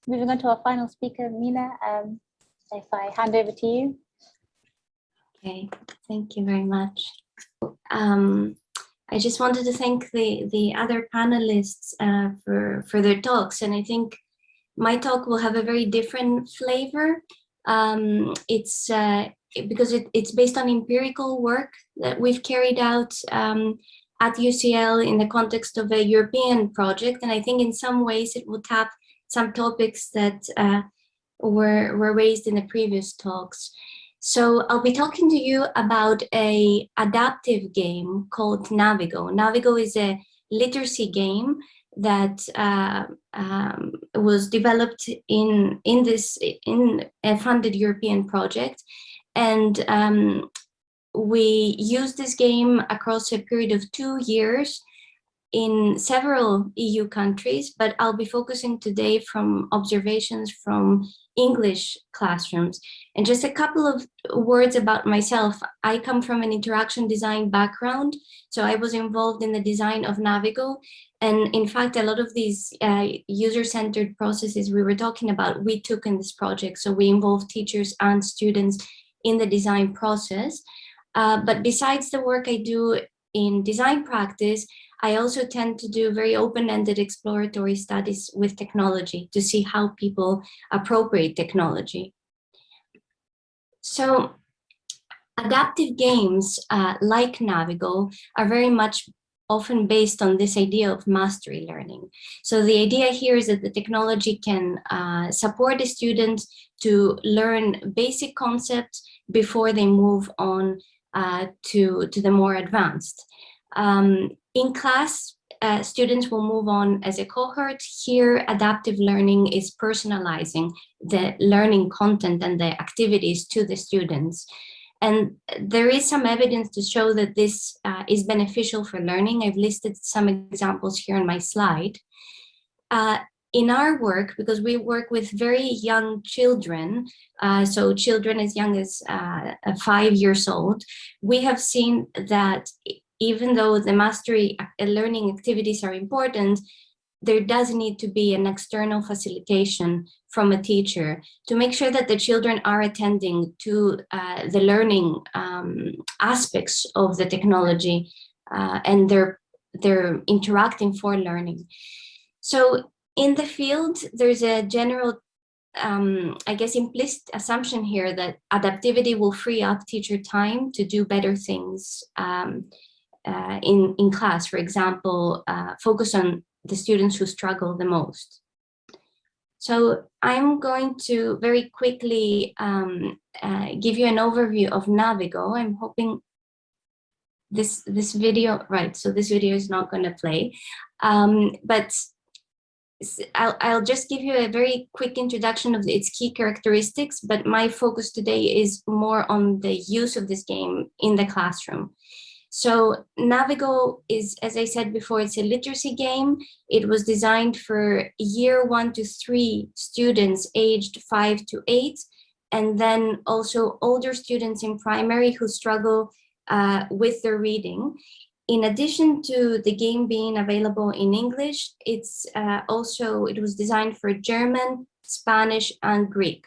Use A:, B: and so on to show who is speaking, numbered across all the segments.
A: moving on to our final speaker, Mina, if I hand over to you.
B: Okay, thank you very much. I just wanted to thank the other panelists for their talks, and I think my talk will have a very different flavor. It's because it's based on empirical work that we've carried out at UCL in the context of a European project, and I think in some ways it will tap some topics that were raised in the previous talks. So I'll be talking to you about an adaptive game called Navigo. Navigo is a literacy game that was developed in a funded European project, and we used this game across a period of 2 years in several EU countries, but I'll be focusing today from observations from English classrooms. And just a couple of words about myself. I come from an interaction design background, so I was involved in the design of Navigo. And in fact, a lot of these user-centered processes we were talking about, we took in this project. So we involved teachers and students in the design process. But besides the work I do in design practice, I also tend to do very open-ended exploratory studies with technology to see how people appropriate technology. So adaptive games like Navigo are very much often based on this idea of mastery learning. So the idea here is that the technology can support the students to learn basic concepts before they move on to the more advanced. In class, students will move on as a cohort. Here, adaptive learning is personalizing the learning content and the activities to the students. And there is some evidence to show that this is beneficial for learning. I've listed some examples here on my slide. In our work, because we work with very young children, so children as young as 5 years old, we have seen that even though the mastery learning activities are important, there does need to be an external facilitation from a teacher to make sure that the children are attending to the learning aspects of the technology and they're interacting for learning. So in the field, there's a general, I guess, implicit assumption here that adaptivity will free up teacher time to do better things in class, for example, focus on the students who struggle the most. So I'm going to very quickly give you an overview of Navigo. I'm hoping this video, right, so this video is not going to play, but I'll just give you a very quick introduction of its key characteristics, but my focus today is more on the use of this game in the classroom. So Navigo is, as I said before, it's a literacy game. It was designed for year 1 to 3 students aged 5 to 8, and then also older students in primary who struggle with their reading. In addition to the game being available in English, it was designed for German, Spanish, and Greek.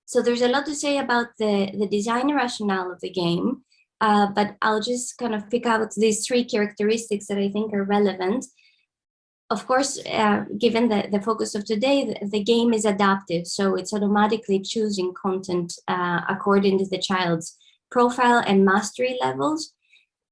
B: So there's a lot to say about the design rationale of the game. But I'll just kind of pick out these 3 characteristics that I think are relevant. Of course, given the focus of today, the game is adaptive, so it's automatically choosing content according to the child's profile and mastery levels.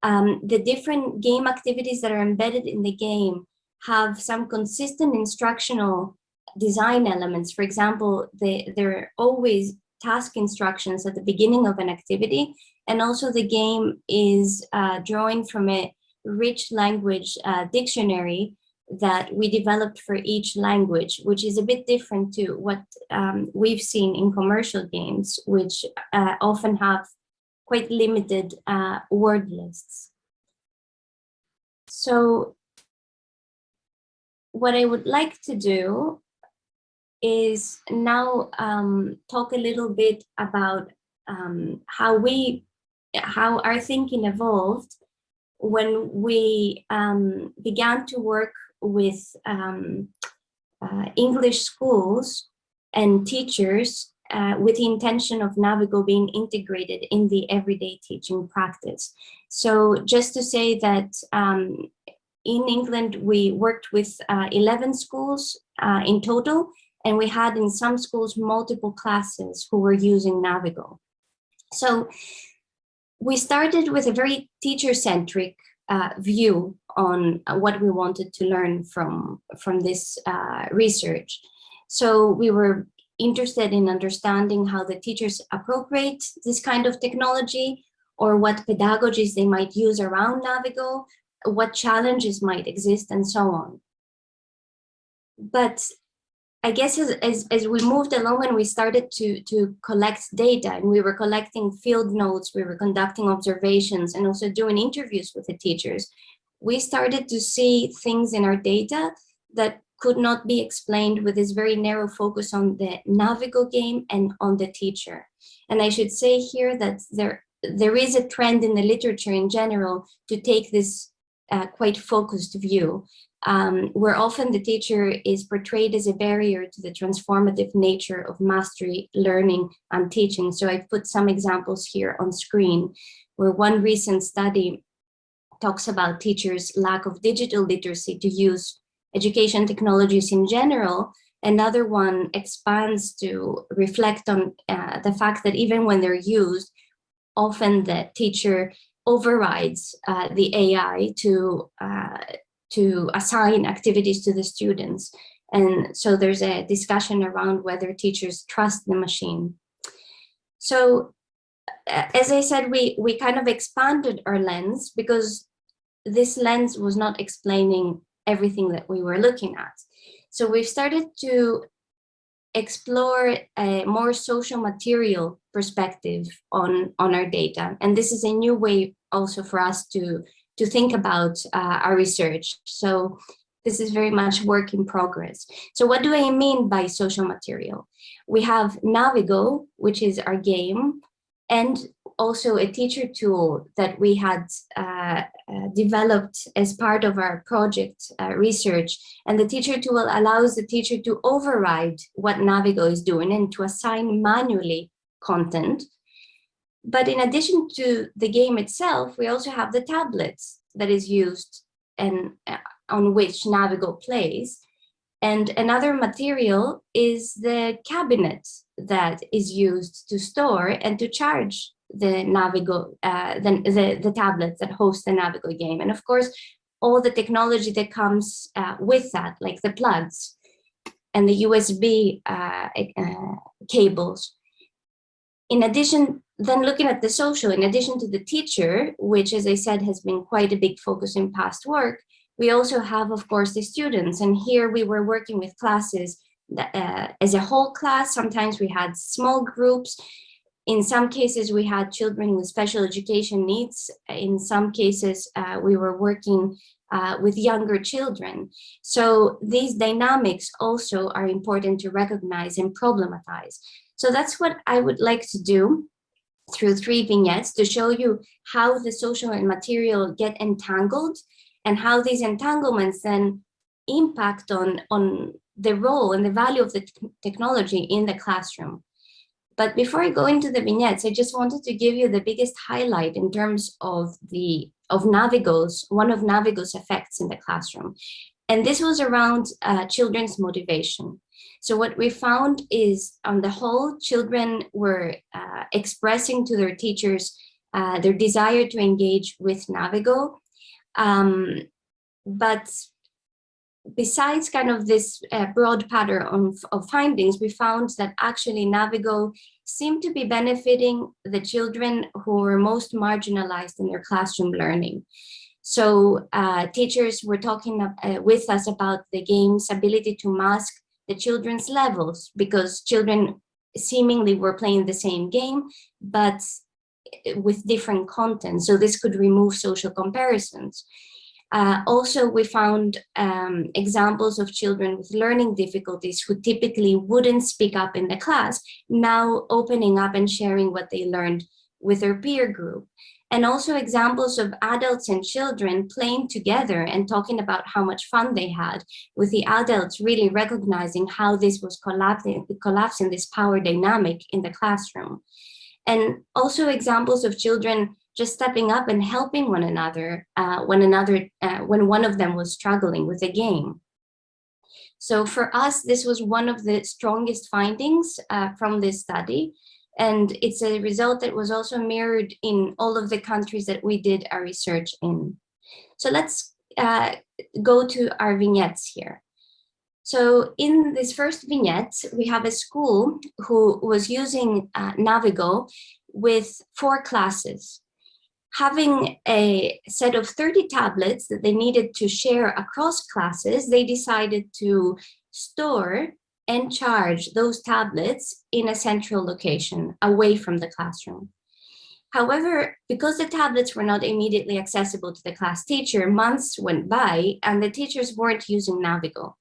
B: The different game activities that are embedded in the game have some consistent instructional design elements. For example, there are always task instructions at the beginning of an activity. And also the game is drawing from a rich language dictionary that we developed for each language, which is a bit different to what we've seen in commercial games, which often have quite limited word lists. So what I would like to do is now talk a little bit about how our thinking evolved when we began to work with English schools and teachers with the intention of Navigo being integrated in the everyday teaching practice. So just to say that in England, we worked with 11 schools in total, and we had in some schools multiple classes who were using Navigo. So we started with a very teacher-centric view on what we wanted to learn from this research. So we were interested in understanding how the teachers appropriate this kind of technology, or what pedagogies they might use around Navigo, what challenges might exist, and so on. But I guess as we moved along and we started to collect data, and we were collecting field notes, we were conducting observations, and also doing interviews with the teachers, we started to see things in our data that could not be explained with this very narrow focus on the Navigo game and on the teacher. And I should say here that there is a trend in the literature in general to take this quite focused view, where often the teacher is portrayed as a barrier to the transformative nature of mastery, learning, and teaching. So I've put some examples here on screen, where one recent study talks about teachers' lack of digital literacy to use education technologies in general. Another one expands to reflect on the fact that even when they're used, often the teacher overrides the AI to assign activities to the students. And so there's a discussion around whether teachers trust the machine. So as I said, we kind of expanded our lens, because this lens was not explaining everything that we were looking at. So we've started to explore a more social material perspective on our data. And this is a new way also for us to think about our research. So this is very much work in progress. So what do I mean by social material? We have Navigo, which is our game, and also a teacher tool that we had developed as part of our project research. And the teacher tool allows the teacher to override what Navigo is doing and to assign manually content. But in addition to the game itself, we also have the tablets that is used and on which Navigo plays. And another material is the cabinet that is used to store and to charge the Navigo, the tablets that host the Navigo game. And of course, all the technology that comes with that, like the plugs and the USB cables. In addition, then looking at the social, in addition to the teacher, which, as I said, has been quite a big focus in past work, we also have, of course, the students. And here we were working with classes that, as a whole class. Sometimes we had small groups. In some cases, we had children with special education needs. In some cases, we were working with younger children. So these dynamics also are important to recognize and problematize. So that's what I would like to do through 3 vignettes, to show you how the social and material get entangled, and how these entanglements then impact on the role and the value of the technology in the classroom. But before I go into the vignettes, I just wanted to give you the biggest highlight in terms of one of Navigo's effects in the classroom. And this was around children's motivation. So what we found is, on the whole, children were expressing to their teachers their desire to engage with Navigo. But besides kind of this broad pattern of findings, we found that actually Navigo seemed to be benefiting the children who were most marginalized in their classroom learning. So teachers were talking with us about the game's ability to mask the children's levels, because children seemingly were playing the same game, but with different content. So this could remove social comparisons. Also, we found examples of children with learning difficulties who typically wouldn't speak up in the class, now opening up and sharing what they learned with their peer group. and also examples of adults and children playing together and talking about how much fun they had, with the adults really recognizing how this was collapsing this power dynamic in the classroom. And also examples of children just stepping up and helping one another when one of them was struggling with a game. So for us, this was one of the strongest findings from this study. And it's a result that was also mirrored in all of the countries that we did our research in. So let's go to our vignettes here. So in this first vignette, we have a school who was using Navigo with 4 classes. Having a set of 30 tablets that they needed to share across classes, they decided to store and charge those tablets in a central location away from the classroom. However, because the tablets were not immediately accessible to the class teacher, months went by and the teachers weren't using Navigo,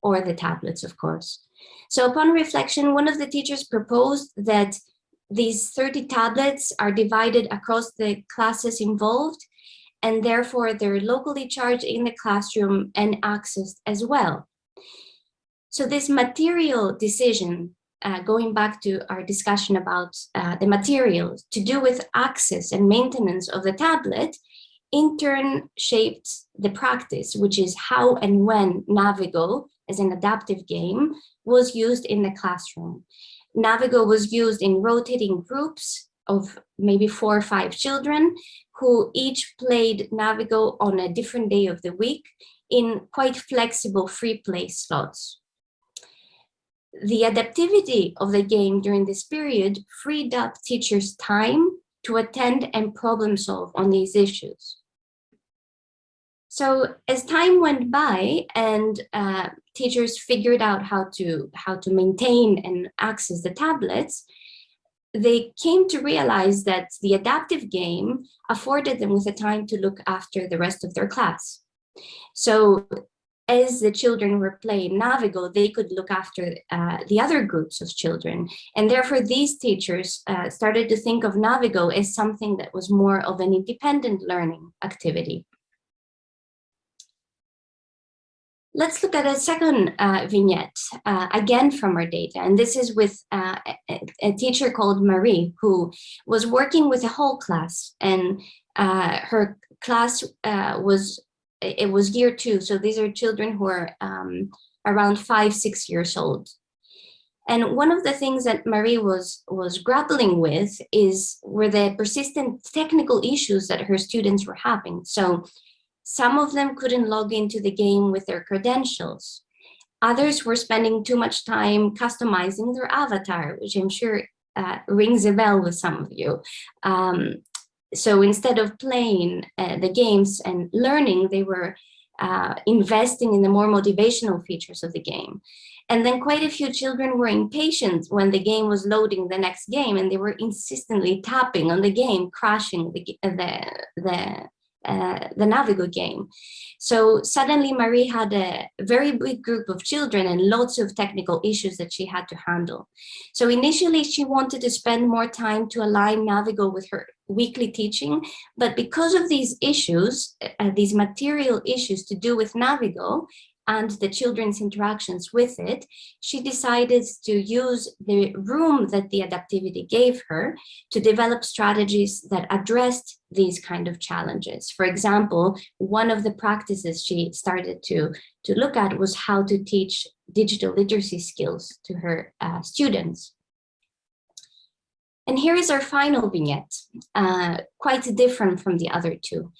B: or the tablets, of course. So upon reflection, one of the teachers proposed that these 30 tablets are divided across the classes involved, and therefore they're locally charged in the classroom and accessed as well. So this material decision, going back to our discussion about the materials, to do with access and maintenance of the tablet, in turn shaped the practice, which is how and when Navigo, as an adaptive game, was used in the classroom. Navigo was used in rotating groups of maybe 4 or 5 children who each played Navigo on a different day of the week in quite flexible free play slots. The adaptivity of the game during this period freed up teachers' time to attend and problem solve on these issues. So as time went by and teachers figured out how to maintain and access the tablets, they came to realize that the adaptive game afforded them with the time to look after the rest of their class. So as the children were playing Navigo, they could look after the other groups of children. And therefore, these teachers started to think of Navigo as something that was more of an independent learning activity. Let's look at a second vignette, again from our data. And this is with a teacher called Marie, who was working with a whole class. And her class was year 2. So these are children who are around 5-6 years old. And one of the things that Marie was grappling with were the persistent technical issues that her students were having. So some of them couldn't log into the game with their credentials. Others were spending too much time customizing their avatar, which I'm sure rings a bell with some of you. So instead of playing the games and learning, they were investing in the more motivational features of the game. And then quite a few children were impatient when the game was loading the next game, and they were insistently tapping on the game, crashing the Navigo game. So suddenly Marie had a very big group of children and lots of technical issues that she had to handle. So initially she wanted to spend more time to align Navigo with her weekly teaching, but because of these issues, these material issues to do with Navigo and the children's interactions with it, she decided to use the room that the adaptivity gave her to develop strategies that addressed these kind of challenges. For example, one of the practices she started to look at was how to teach digital literacy skills to her students. And here is our final vignette, quite different from the other two.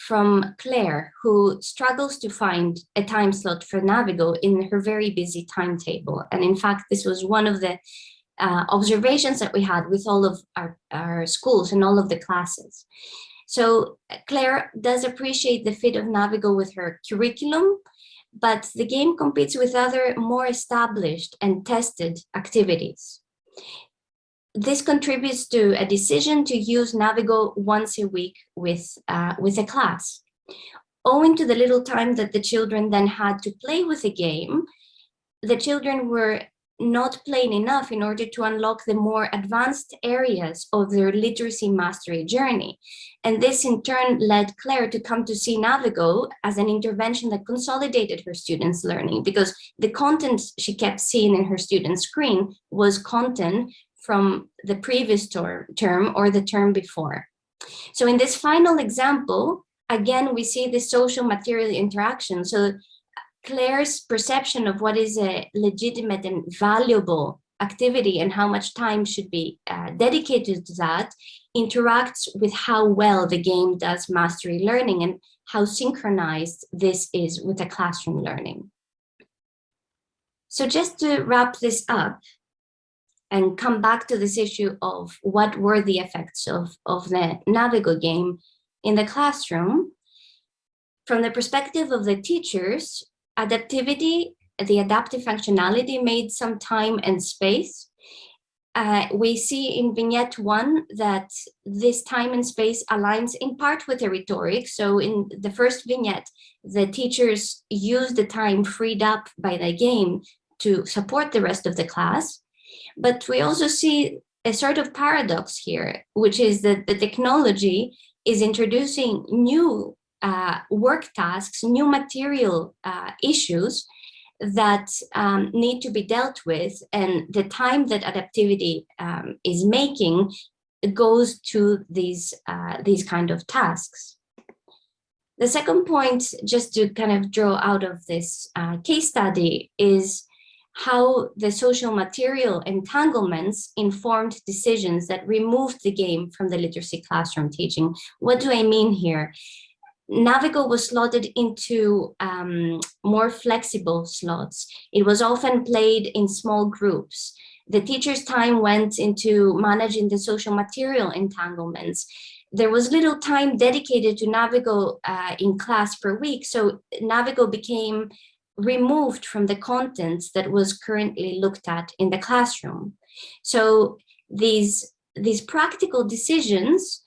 B: From Claire, who struggles to find a time slot for Navigo in her very busy timetable. And in fact, this was one of the observations that we had with all of our schools and all of the classes. So Claire does appreciate the fit of Navigo with her curriculum, but the game competes with other more established and tested activities. This contributes to a decision to use Navigo once a week with a class. Owing to the little time that the children then had to play with the game, the children were not playing enough in order to unlock the more advanced areas of their literacy mastery journey. And this in turn led Claire to come to see Navigo as an intervention that consolidated her students' learning, because the content she kept seeing in her student screen was content from the previous term or the term before. So in this final example, again, we see the social material interaction. So Claire's perception of what is a legitimate and valuable activity and how much time should be dedicated to that interacts with how well the game does mastery learning and how synchronized this is with the classroom learning. So just to wrap this up and come back to this issue of what were the effects of the Navigo game in the classroom, from the perspective of the teachers, adaptivity, the adaptive functionality made some time and space. We see in vignette 1 that this time and space aligns in part with the rhetoric. So in the first vignette, the teachers use the time freed up by the game to support the rest of the class. But we also see a sort of paradox here, which is that the technology is introducing new work tasks, new material issues that need to be dealt with, and the time that adaptivity is making goes to these kind of tasks. The second point, just to kind of draw out of this case study, is how the social material entanglements informed decisions that removed the game from the literacy classroom teaching. What do I mean here? Navigo was slotted into more flexible slots. It was often played in small groups. The teacher's time went into managing the social material entanglements. There was little time dedicated to Navigo in class per week, so Navigo became removed from the content that was currently looked at in the classroom. So these practical decisions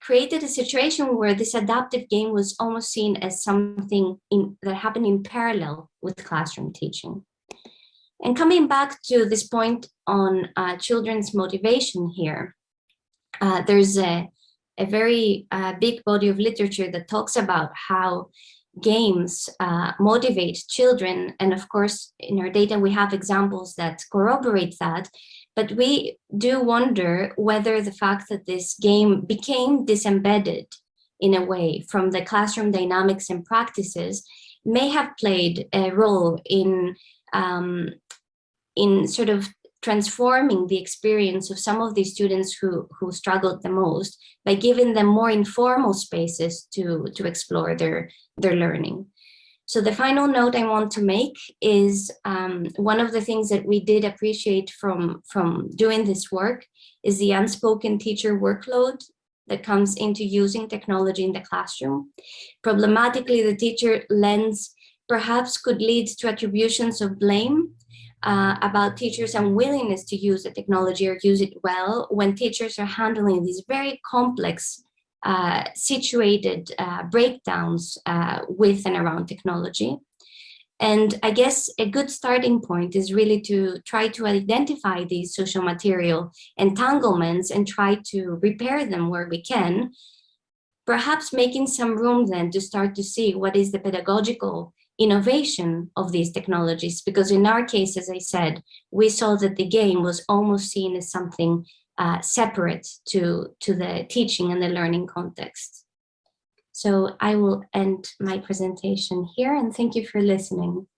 B: created a situation where this adaptive game was almost seen as something that happened in parallel with classroom teaching. And coming back to this point on children's motivation here, there's a very big body of literature that talks about how games motivate children. And of course, in our data, we have examples that corroborate that. But we do wonder whether the fact that this game became disembedded in a way from the classroom dynamics and practices may have played a role in sort of transforming the experience of some of these students who struggled the most by giving them more informal spaces to explore their learning. So the final note I want to make is one of the things that we did appreciate from doing this work is the unspoken teacher workload that comes into using technology in the classroom. Problematically, the teacher lens perhaps could lead to attributions of blame about teachers' unwillingness to use the technology or use it well when teachers are handling these very complex situated breakdowns with and around technology. And I guess a good starting point is really to try to identify these social material entanglements and try to repair them where we can, perhaps making some room then to start to see what is the pedagogical innovation of these technologies. Because in our case, as I said, we saw that the game was almost seen as something separate to the teaching and the learning context. So I will end my presentation here and thank you for listening.